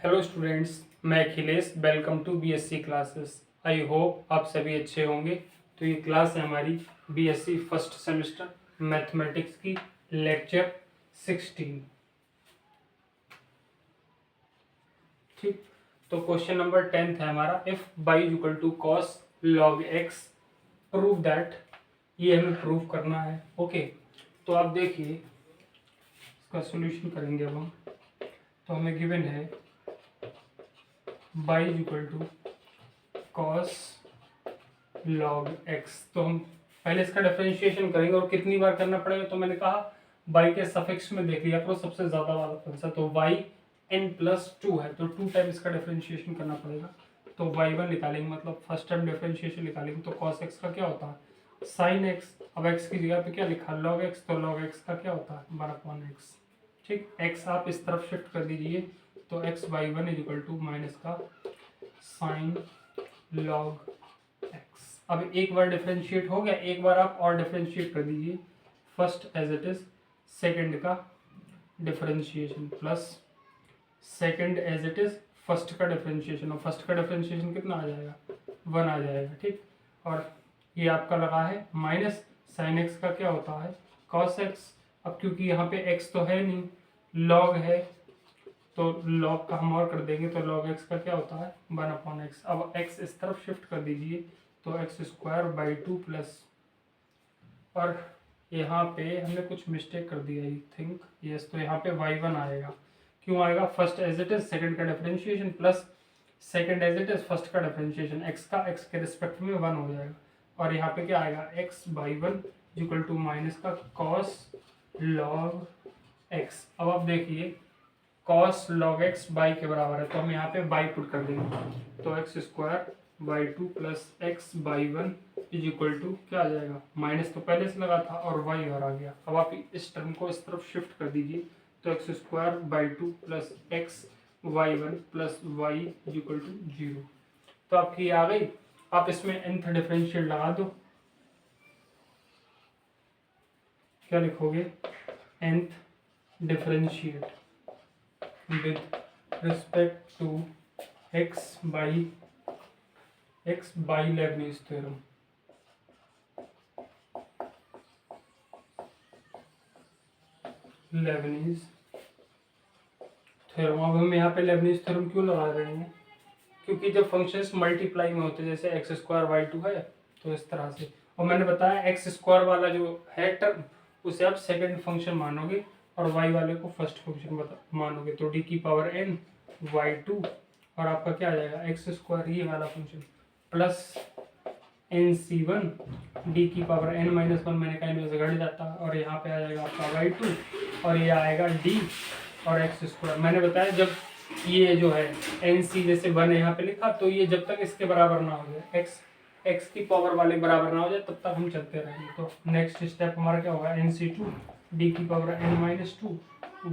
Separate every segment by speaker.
Speaker 1: Hello students, मैं Akhilesh. Welcome to BSc classes. I hope आप सभी अच्छे होंगे। तो ये क्लास है हमारी बीएससी फर्स्ट सेमेस्टर मैथमेटिक्स की, लेक्चर 16। ठीक, तो क्वेश्चन नंबर 10 है हमारा, if y is equal to cos log x prove that. ये हमें प्रूव करना है। ओके, तो आप देखिए इसका सॉल्यूशन करेंगे अब हम। तो हमें गिवन है y is equal to cos log x. तो हम पहले इसका डिफरेंशिएशन करेंगे और कितनी बार करना पड़ेगा, तो मैंने कहा बाई के सफिक्स में देख लिया करो सबसे ज्यादा वाला कौन सा, तो वाई एन प्लस टू है, तो 2 टाइम इसका डिफरेंशिएशन करना पड़ेगा। तो वाई वन निकालेंगे, मतलब फर्स्ट टाइम डिफरेंशिएशन निकालेंगे, तो कॉस एक्स का क्या होता है साइन एक्स। अब एक्स की जगह पे क्या लिखा लॉग एक्स, तो लॉग एक्स का क्या होता है 1/x। ठीक, एक्स आप इस तरफ शिफ्ट कर दीजिए, तो x y one is equal to minus का साइन लॉग एक्स। अब एक बार डिफरेंशिएट हो गया, एक बार आप और डिफरेंशिएट कर दीजिए, first as it is second का differentiation plus second as it is first का डिफरेंशिएशन, और फर्स्ट का डिफरेंशिएशन कितना आ जाएगा 1 आ जाएगा। ठीक, और ये आपका लगा है माइनस साइन एक्स का क्या होता है कॉस एक्स। अब क्योंकि यहाँ पे एक्स तो है नहीं, लॉग है, तो लॉग का हम और कर देंगे, तो लॉग एक्स का क्या होता है 1/x। अब एक्स इस तरफ शिफ्ट कर दीजिए, तो एक्स स्क्वायर बाई 2 प्लस, और यहाँ पे हमने कुछ मिस्टेक कर दिया आई थिंक, यस, तो यहाँ पे y1 आएगा। क्यों आएगा, first as it is second का differentiation plus second as it is first का डिफरेंशिएशन, x का x के रिस्पेक्ट में 1 हो जाएगा, और यहाँ पे क्या आएगा x y one equal to minus का कॉस लॉग x। अब आप देखिए कॉस लॉग एक्स बाई के बराबर है, तो हम यहाँ पे बाई पुट कर देंगे, तो x square y 2 plus x y one is equal to क्या आ जाएगा, माइनस तो पहले से लगा था और वाई और आ गया। अब आप इस टर्म को इस तरफ शिफ्ट कर दीजिए, तो x square y 2 plus x y one plus y is equal to 0। तो आपकी ये आ गई। आप इसमें nth डिफरेंशियल लगा दो, क्या लिखोगे nth differentiate with respect to x by Leibniz theorem। Lebanese theorem. अब हम यहाँ पे लेबनीज थ्योरम क्यों लगा रहे हैं, क्योंकि जब फंक्शंस मल्टीप्लाई में होते हैं, जैसे एक्स स्क्वायर वाई टू है, तो इस तरह से। और मैंने बताया एक्स स्क्वायर वाला जो है टर्म, उसे आप सेकंड फंक्शन मानोगे और वाई वाले को फर्स्ट फंक्शन मानोगे, तो डी की पावर एन वाई टू, और आपका क्या आ जाएगा एक्स स्क्वायर ये वाला function plus n C one D की पावर एन माइनस वन, मैंने कहा इनमें से घट जाता है, और यहाँ पे आ जाएगा आपका वाई टू, और ये आएगा डी और एक्स स्क्वायर। मैंने बताया जब ये जो है एन सी जैसे वन यहाँ पे लिखा, तो ये जब तक इसके बराबर ना हो जाए, एक्स की पावर वाले बराबर ना हो जाए, तब तक हम चलते रहेंगे। तो नेक्स्ट स्टेप हमारा क्या होगा एन सी टू डी की power n minus two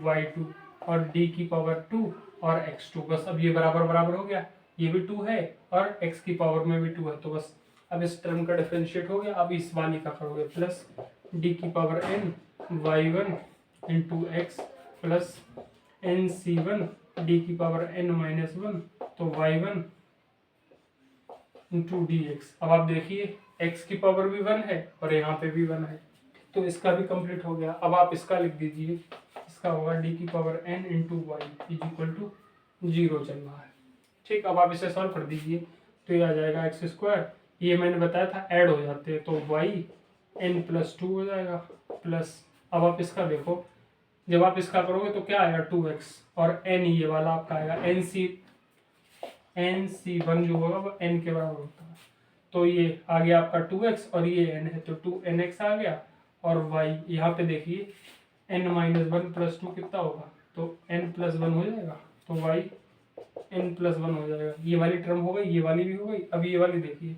Speaker 1: y two और डी की पावर 2 और x2। बस अब ये बराबर बराबर हो गया, ये भी 2 है और x की पावर में भी 2 है, तो बस अब इस टर्म का डिफरेंशिएट हो गया। अब इस वाली का करोगे प्लस डी की power n y one into x plus n C one D की पावर n माइनस वन, तो y one into D x. अब आप देखिए x की पावर भी 1 है और यहाँ पे भी 1 है, तो इसका भी कंप्लीट हो गया। अब आप इसका लिख दीजिए, इसका होगा डी की power n into y is equal to 0 चल रहा है। ठीक, अब आप इसे सॉल्व कर दीजिए, तो ये आ जाएगा एक्स स्क्वायर, ये मैंने बताया था ऐड हो जाते हैं, तो वाई n प्लस 2 हो जाएगा प्लस, अब आप इसका देखो, जब आप इसका करोगे तो क्या आएगा 2x, और n ये वाला आपका आएगा एन सी वन जो होगा वो n के बराबर होता है, तो ये आ गया आपका 2x और ये n है, तो 2nx आ गया, और y यहाँ पे देखिए n माइनस वन प्लस 2 कितना होगा, तो n प्लस वन हो जाएगा, तो y n प्लस वन हो जाएगा। ये वाली टर्म हो गई, ये वाली भी हो गई। अब ये वाली देखिए,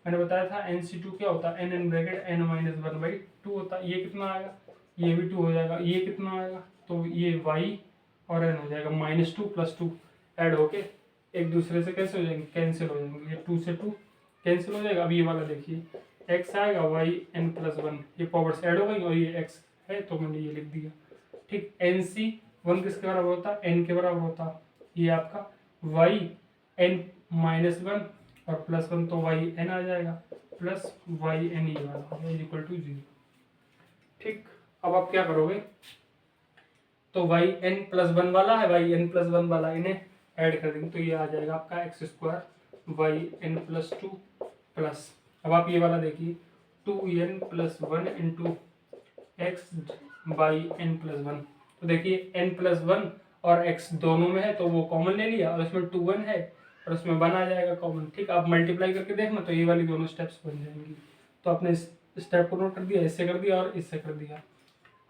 Speaker 1: मैंने बताया था nc2 क्या होता है n bracket n minus one by 2 होता है, ये कितना आएगा, ये भी 2 हो जाएगा, ये कितना आएगा, तो ये y और n हो जाएगा, -2 + 2 ऐड होके एक दूसरे से कैसे हो जाएंगे, कैंसिल हो जाएंगे, ये 2 से 2 कैंसिल हो जाएगा। अब ये वाला देखिए x आएगा y n प्लस वन, ये पावर से ऐड हो गई, और ये x है तो मैंने ये लिख दिया। ठीक, एन सी वन किसके बराबर होता है n के बराबर होता, ये आपका वाई एन माइनस वन और प्लस वन तो वाई एन आ जाएगा, प्लस वाई एन ये वाला इज इक्वल टू 0। ठीक, अब आप क्या करोगे, तो वाई एन प्लस वन वाला है, वाई एन प्लस वन वाला, इन्हें ऐड कर देंगे तो ये आ जाएगा आपका x square y n plus two plus, अब आप ये वाला देखिए, two n plus one into x y n plus one. तो देखिए एन प्लस वन और एक्स दोनों में है तो वो कॉमन ले लिया, और इसमें टू वन है और उसमें वन आ जाएगा कॉमन। ठीक, आप मल्टीप्लाई करके देखना तो ये वाली दोनों स्टेप्स बन जाएंगी। तो आपने इस स्टेप को नोट कर दिया, इससे कर दिया और इससे कर दिया।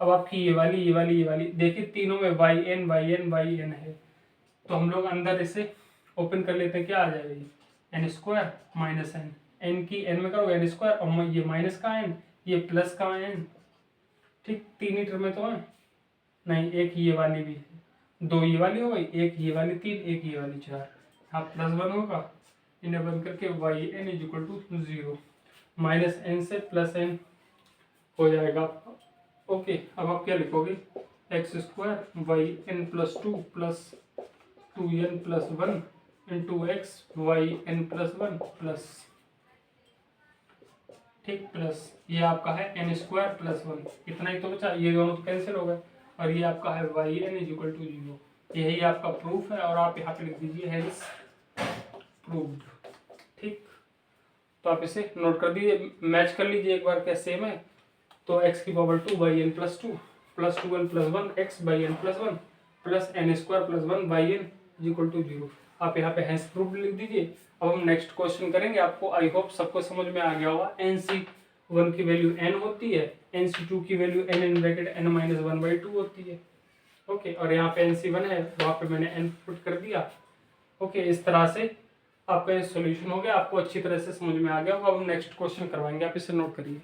Speaker 1: अब आपकी ये वाली देखिए तीनों में वाई एन है, तो हम लोग अंदर इसे ओपन कर लेते हैं, क्या आ जाएगा ये n square minus n, n की एन में करोगे एन स्क्वायर और ये माइनस का एन, ये प्लस का एन। ठीक, तीन ही टर्म में तो है नहीं, एक ये वाली भी है, दो ये वाली हो गई, एक ये वाली तीन, एक ये वाली चार, हाँ प्लस वन होगा, इन्हें बंद करके y n is equal to 0, minus n से प्लस एन हो जाएगा। ओके, अब आप क्या लिखोगे, x square y n plus two plus two n plus one into x y n plus one plus, ठीक, प्लस ये आपका है एन स्क्वायर प्लस वन, इतना ही तो बचा, ये दोनों तो कैंसिल हो गए, और ये आपका है y n is equal to 0। यही आपका प्रूफ है और आप यहाँ पे लिख दीजिए हेंस प्रूव्ड। ठीक, तो आप इसे नोट कर दीजिए, मैच कर लीजिए एक बार क्या सेम है। तो एक्स की power two y n plus two n plus one x y n plus one plus n square plus one y n is equal to 0। आप यहाँ पे हेंस प्रूव्ड लिख दीजिए। अब हम नेक्स्ट क्वेश्चन करेंगे, आपको आई होप सबको समझ में आ गया होगा। NC1 की वैल्यू n होती है, NC2 की value n in bracket n minus one by two होती है। ओके, और यहाँ पे NC1 है, वहाँ पे मैंने n पुट कर दिया। ओके, इस तरह से आपका ये सॉल्यूशन हो गया, आपको अच्छी तरह से समझ में आ गया होगा। अब हम नेक्स्ट क्वेश्चन करवाएंगे, आप इसे नोट करिए।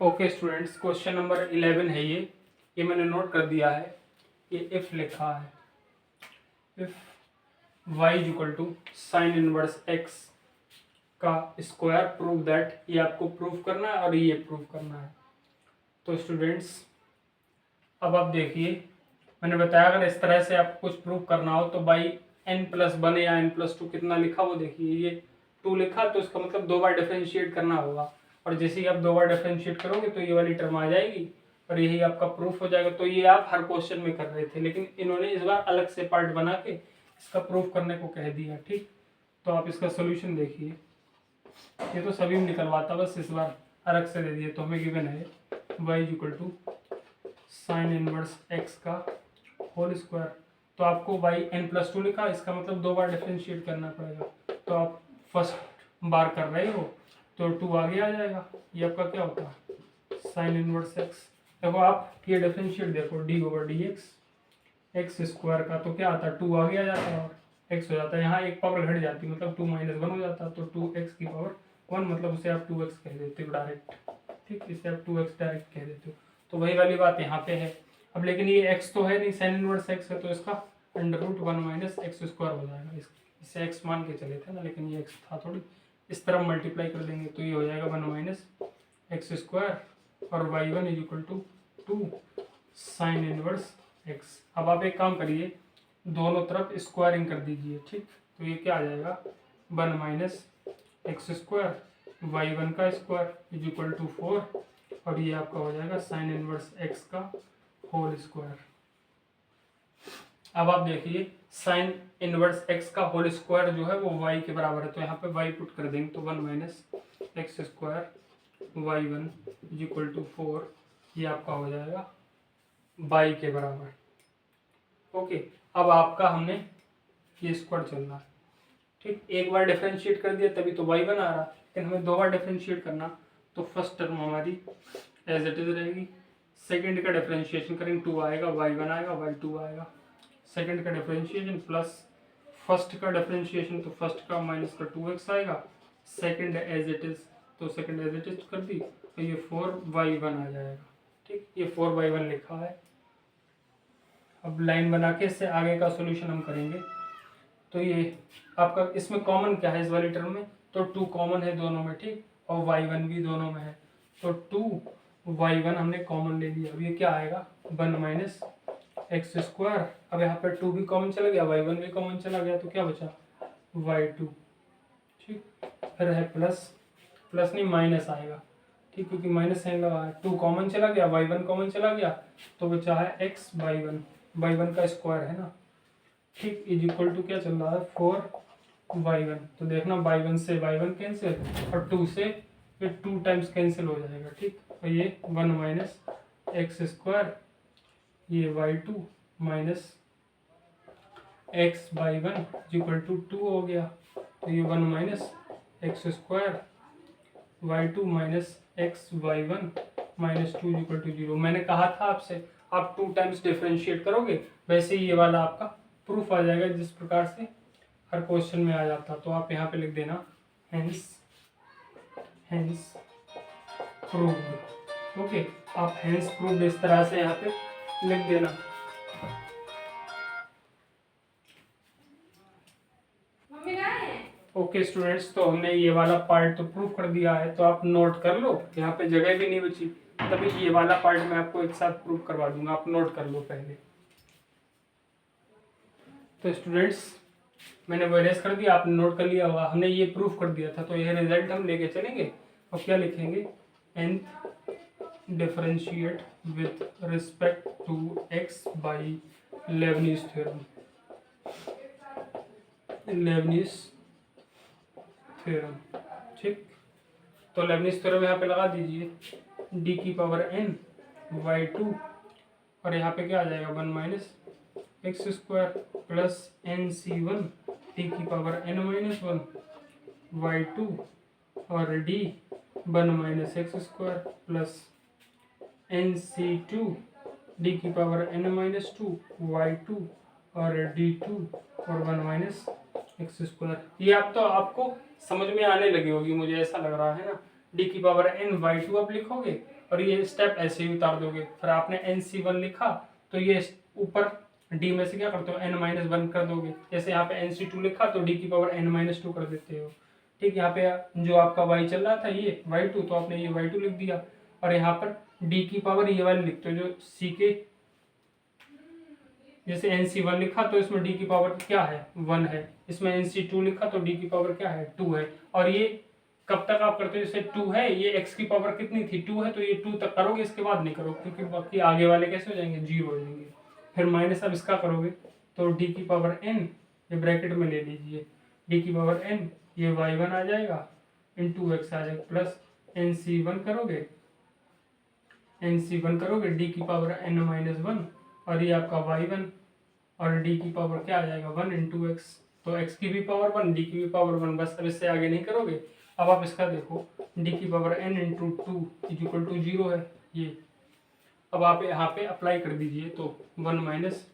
Speaker 1: ओके स्टूडेंट्स, क्वेश्चन नंबर 11 है ये मैंने नोट कर दिया है। ये इफ लिखा है, if y is equal to sine inverse x का स्क्वायर प्रूव दैट, ये आपको प्रूव करना है और ये प्रूव करना है। तो स्टूडेंट्स अब आप देखिए, मैंने बताया अगर इस तरह से आपको कुछ प्रूव करना हो तो बाई n प्लस वन या n प्लस टू कितना लिखा वो देखिए, ये 2 लिखा तो इसका मतलब दो बार डिफरेंशिएट करना होगा, और जैसे ही आप दो बार डिफरेंशिएट करोगे तो ये वाली टर्म आ जाएगी और यही आपका प्रूफ हो जाएगा। तो ये आप हर क्वेश्चन में कर रहे थे, लेकिन इन्होंने इस बार अलग से पार्ट बना के इसका प्रूफ करने को कह दिया। ठीक, तो आप इसका सोल्यूशन देखिए, ये तो सभी में निकलवाता, बस इस बार अलग से दे दिए। तो हमें गिवन है y is equal to sine inverse x का होल स्क्वायर, तो आपको बाई n प्लस टू लिखा, इसका मतलब दो बार डिफरेंशिएट करना पड़ेगा। तो आप फर्स्ट बार कर रहे हो तो 2 आगे आ जाएगा, ये आपका क्या होता है साइन इनवर्स x। देखो आप ये डिफरेंशिएट देखो, D over D x square का तो क्या आता है 2 आगे आ जाता है और x हो जाता है, यहाँ एक पावर घट जाती है, मतलब 2 माइनस वन हो जाता है, तो 2x की पावर 1, मतलब उसे आप 2x कह देते हो डायरेक्ट। ठीक, इसे आप 2x डायरेक्ट कह देते हो, तो वही वाली बात यहाँ पे है। अब लेकिन ये x तो है नहीं, साइन इनवर्स x है, तो इसका under root 1 minus x square हो जाएगा। इसे x मान के चले थे ना, लेकिन ये x था थोड़ी, इस तरफ मल्टीप्लाई कर देंगे तो ये हो जाएगा 1 माइनस एक्स स्क्वायर और y1 is equal to 2 sine inverse x। अब आप एक काम करिए, दोनों तरफ स्क्वायरिंग कर दीजिए। ठीक, तो ये क्या आ जाएगा 1 माइनस एक्स स्क्वायर y1 का स्क्वायर इज इक्वल टू 4, और ये आपका हो जाएगा साइन इनवर्स x का होल स्क्वायर। अब आप देखिए साइन इनवर्स x का होल स्क्वायर जो है वो y के बराबर है, तो यहाँ पे y पुट कर देंगे तो 1 minus x square y1 is equal to 4, ये आपका हो जाएगा y के बराबर। ओके, अब आपका हमने ये स्क्वायर चलना है। ठीक, एक बार डिफरेंशिएट कर दिया तभी तो y बना रहा, लेकिन हमें दो बार डिफरेंशिएट करना, तो फर्स्ट टर्म हमारी एज इट इज रहेगी, सेकंड का डिफरेंशिएशन करेंगे 2 आएगा, y1 आएगा, y2 आएगा, सेकंड का डिफरेंशिएशन प्लस फर्स्ट का डिफरेंशिएशन, तो फर्स्ट का माइनस का 2x आएगा, सेकंड एज इट इज, तो सेकंड एज इट इज कर दी, तो ये 4y1 आ जाएगा। ठीक, ये 4y1 लिखा है। अब लाइन बना के इससे आगे का सॉल्यूशन हम करेंगे। तो ये आपका इसमें कॉमन क्या है इस वाली टर्म में, तो 2 कॉमन है दोनों में। ठीक, और y1 भी दोनों में है, तो 2y1 हमने कॉमन ले लिया। अब ये क्या आएगा 1 माइनस एक्स स्क्वायर, अब यहाँ पे 2 भी कॉमन चला गया, y1 भी कॉमन चला गया, तो क्या बचा y2। ठीक, फिर है प्लस, प्लस नहीं माइनस आएगा, ठीक, क्योंकि माइनस साइन लगा है। 2 कॉमन चला गया, y1 कॉमन चला गया, तो बचा है x y1, y1 का स्क्वायर है ना, ठीक, इज इक्वल टू क्या चल रहा है 4y1। तो देखना y1 से y1 कैंसिल और 2 से ये 2 टाइम्स कैंसिल हो जाएगा, ठीक, और ये 1 माइनस एक्स स्क्वायर, ये y2 minus x y1 equal to 2 हो गया, तो ये 1 minus x square y2 minus x y1 minus 2 equal to 0। मैंने कहा था आपसे आप 2 टाइम्स डिफरेंशिएट करोगे, वैसे ही ये वाला आपका प्रूफ आ जाएगा, जिस प्रकार से हर क्वेश्चन में आ जाता। तो आप यहाँ पे लिख देना हेंस प्रूव्ड। ओके, आप हेंस प्रूव्ड इस तरह से यहाँ पे लिख देना। ओके स्टूडेंट्स, तो हमने ये वाला पार्ट तो प्रूव कर दिया है, तो आप नोट कर लो, यहाँ पे जगह भी नहीं बची, तभी ये वाला पार्ट मैं आपको एक साथ प्रूव करवा दूंगा, आप नोट कर लो पहले। तो स्टूडेंट्स, मैंने वैलेस कर दिया, आपने नोट कर लिया होगा, हमने ये प्रूफ कर दिया था, तो यह रिजल्ट हम लेके चलेंगे और क्या लिखेंगे, nth differentiate with respect to x by Leibniz theorem. ठीक, तो लेबनीज थ्योरम यहाँ पे लगा दीजिए, d की पावर n y2 और यहाँ पे क्या आ जाएगा 1 minus x square plus NC1 d की पावर n माइनस 1 y2 और d 1 minus x square plus NC2 d की पावर n माइनस 2 y2 और d2 और 1 माइनस एक्स स्क्वायर। ये आप तो आपको समझ में आने लगी होगी, मुझे ऐसा लग रहा है ना। d की पावर n y2 आप लिखोगे और ये स्टेप ऐसे ही उतार दोगे, फिर आपने NC1 लिखा तो ये ऊपर d में से क्या करते हो n माइनस 1 कर दोगे, जैसे यहाँ पे NC2 लिखा तो d की पावर n माइनस 2 कर देते हो। ठीक, यहाँ पे जो आपका y चल रहा था ये y2, तो आपने ये y2 लिख दिया, और यहाँ पर d की पावर ये वाली लिखते हो जो c के, जैसे NC1 लिखा तो इसमें d की पावर क्या है 1 है, इसमें NC2 लिखा तो d की पावर क्या है 2 है। और ये कब तक आप करते हो, जैसे 2 है, ये x की पावर कितनी थी 2 है, तो ये 2 तक करोगे, इसके बाद नहीं करोगे, क्योंकि बाकी आगे वाले कैसे हो जाएंगे 0 हो जाएंगे। फिर माइनस अब इसका करोगे तो d की पावर n, ये ब्रैकेट में ले लीजिए, d की पावर n ये y1 आ जाएगा इंटू x आ जाएगा, प्लस NC1 करोगे d की पावर n माइनस 1 और ये आपका y1 और d की पावर क्या आ जाएगा 1 इंटू एक्स, तो x की भी पावर 1 d की भी पावर 1, बस अब इससे आगे नहीं करोगे। अब आप इसका देखो d की power n into 2 is equal to 0 है ये। अब आप यहाँ पे अप्लाई कर दीजिए तो 1 माइनस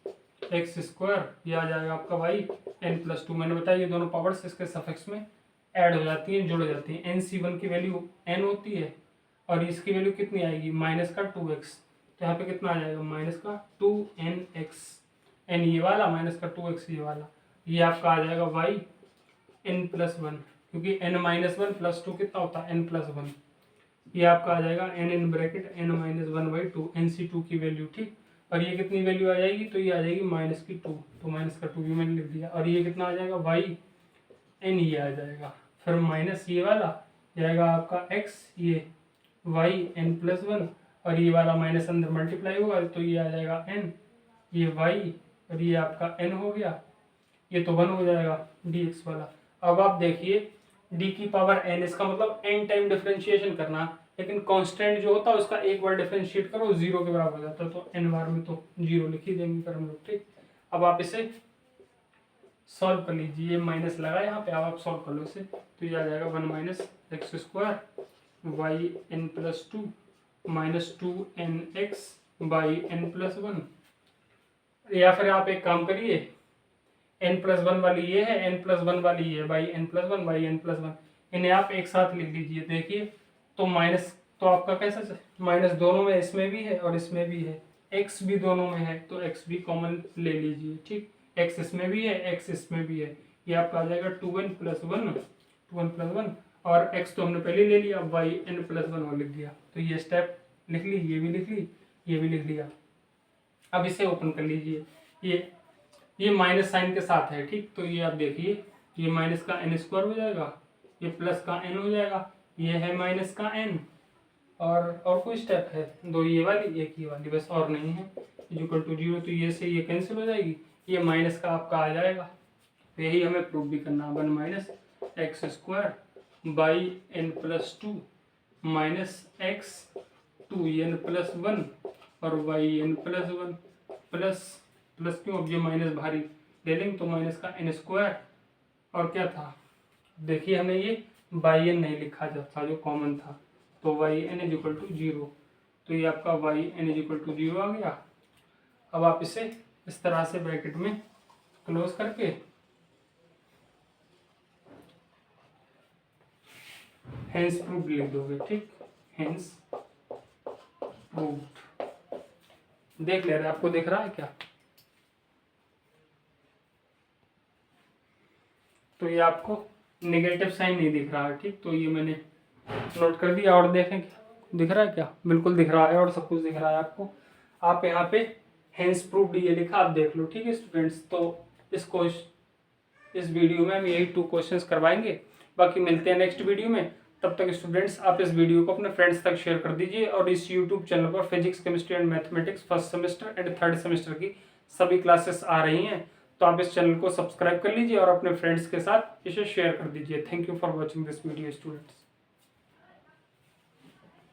Speaker 1: एक्स स्क्वायर ये आ जाएगा आपका y n प्लस 2। मैंने बताया ये दोनों पावर्स इसके सफिक्स में ऐड हो जाती हैं, जुड़ हो जाती हैं। NC1 की वैल्यू n होती है और इसकी वैल्यू कितनी आएगी माइनस का 2x, तो यहाँ पे कितना आ जाएगा माइनस का 2nx, n ये वाला माइनस का 2x ये वाला, ये आपका आ जाएगा y n प्लस 1, क्योंकि n माइनस 1 प्लस 2 कितना होता है n प्लस 1, ये आपका आ जाएगा n in bracket n minus 1/2 NC2 की वैल्यू। ठीक, और ये कितनी वैल्यू आ जाएगी, तो ये आ जाएगी माइनस की 2, तो माइनस का 2 भी मैंने लिख दिया, और ये कितना आ जाएगा y n ये आ जाएगा, फिर माइनस ये वाला जाएगा आपका x ये y n प्लस 1 और ये वाला माइनस अंदर मल्टीप्लाई होगा तो ये आ जाएगा n ये y और ये आपका n हो गया, ये तो 1 हो जाएगा dx वाला। अब आप देखिए d की पावर n, इसका मतलब n टाइम डिफरेंशिएशन करना, लेकिन कांस्टेंट जो होता है उसका एक बार डिफरेंशिएट करो 0 के बराबर हो जाता है, तो n बार में तो 0 लिख ही देंगे फिर हम लोग। ठीक, अब आप इसे सॉल्व कर लीजिए, ये माइनस लगा यहाँ पे, अब आप सॉल्व कर लो इसे, तो ये आ जाएगा 1 minus x square y n plus 2 minus 2nx by n plus 1, या फिर आप एक काम करिए n प्लस 1 वाली ये है, n प्लस 1 वाली ये by n plus 1 by n plus 1, इन्हें आप एक साथ लिख लीजिए। देखिए तो माइनस तो आपका कैसा माइनस दोनों में, इसमें भी है और इसमें भी है, x भी दोनों में है तो x भी कॉमन ले लीजिए। ठीक, x इसमें भी है x इसमें भी है, ये आपका आ जाएगा 2n प्लस 1 और x तो हमने पहले ले लिया, बाई n प्लस 1 और लिख दिया। तो ये स्टेप लिख ली, ये भी लिख ली, ये भी लिख लिया। अब इसे ओपन कर लीजिए। ये माइनस साइन के साथ है, ठीक। तो ये आप देखिए, ये माइनस का n स्क्वायर हो जाएगा, ये प्लस का n हो जाएगा, ये है माइनस का n, और कोई स्टेप है? दो ये वाली, एक ये वाली, बस और नहीं है। इक्वल टू 0, तो ये से ये कैंसिल हो जाएगी, ये माइनस का आपका आ जाएगा। तो यही हमें प्रूव भी करना है। 1 minus x square by n plus 2 minus x 2n plus 1 और वाई n प्लस 1 प्लस क्यों, अब ये माइनस भारी ले लेंगे तो माइनस का n स्क्वायर, और क्या था, देखिए हमने ये बाई n नहीं लिखा जब था, जो कॉमन था, तो y n is equal to 0, तो ये आपका y n is equal to 0 आ गया। अब आप इसे इस तरह से ब्रैकेट में क्लोज करके हेंस प्रूव्ड लिख दोगे, ठीक। हेंस प्रूव्ड, देख ले रहे, आपको दिख रहा है क्या? तो ये आपको नेगेटिव साइन नहीं दिख रहा है, ठीक। तो ये मैंने नोट कर दिया, और देखें क्या दिख रहा है, क्या बिल्कुल दिख रहा है और सब कुछ दिख रहा है आपको। आप यहाँ पे हेंस प्रूव्ड ये लिखा, आप देख लो, ठीक है स्टूडेंट्स। तो इस वीडियो में हम यही 2 क्वेश्चंस करवाएंगे, बाकी मिलते हैं नेक्स्ट वीडियो में। तब तक स्टूडेंट्स आप इस वीडियो को अपने फ्रेंड्स तक शेयर कर दीजिए, और इस यूट्यूब चैनल पर physics, chemistry and mathematics first semester and third semester की सभी क्लासेस आ रही हैं, तो आप इस चैनल को सब्सक्राइब कर लीजिए और अपने फ्रेंड्स के साथ इसे शेयर कर दीजिए। Thank you for watching this video students.